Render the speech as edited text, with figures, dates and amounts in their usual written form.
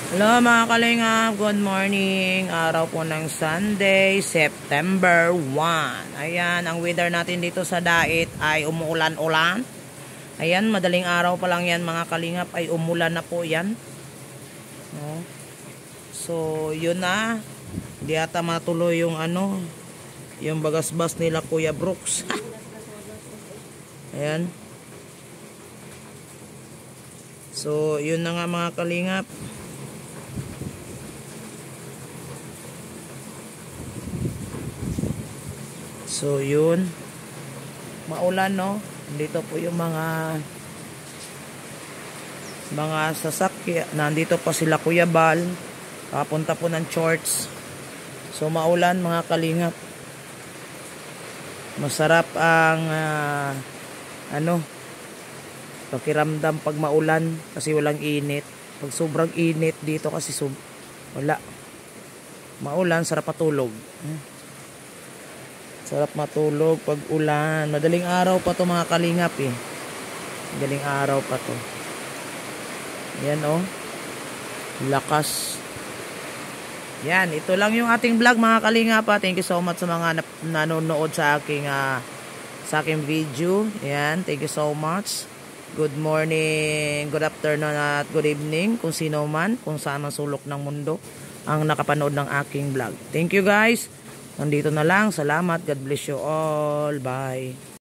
Hello mga kalingap, good morning. Araw po ng Sunday, September 1. Ayan, ang weather natin dito sa Dait ay umuulan-ulan. Ayan, madaling araw pa lang yan mga kalingap, ay umulan na po yan. No? So, yun na. Hindi ata matuloy yung yung bagasbas nila Kuya Brooks. Ayan. So, yun na nga mga kalingap. So yun, maulan no. Dito po yung mga sasakyan. Nandito pa sila Kuya Bal. Papunta po ng Church. So maulan mga kalingap. Masarap ang pakiramdam pag maulan kasi walang init. Pag sobrang init dito kasi wala. Maulan, sarap matulog. Sarap matulog pag ulan. Madaling araw pa to mga kalingap eh. Madaling araw pa to. Yan oh. Lakas. Yan, ito lang yung ating vlog mga kalingap. Thank you so much sa mga nanonood sa aking video. Yan, thank you so much. Good morning, good afternoon at good evening kung sino man, kung saan man sulok ng mundo ang nakapanood ng aking vlog. Thank you guys. Nandito na lang. Salamat. God bless you all. Bye.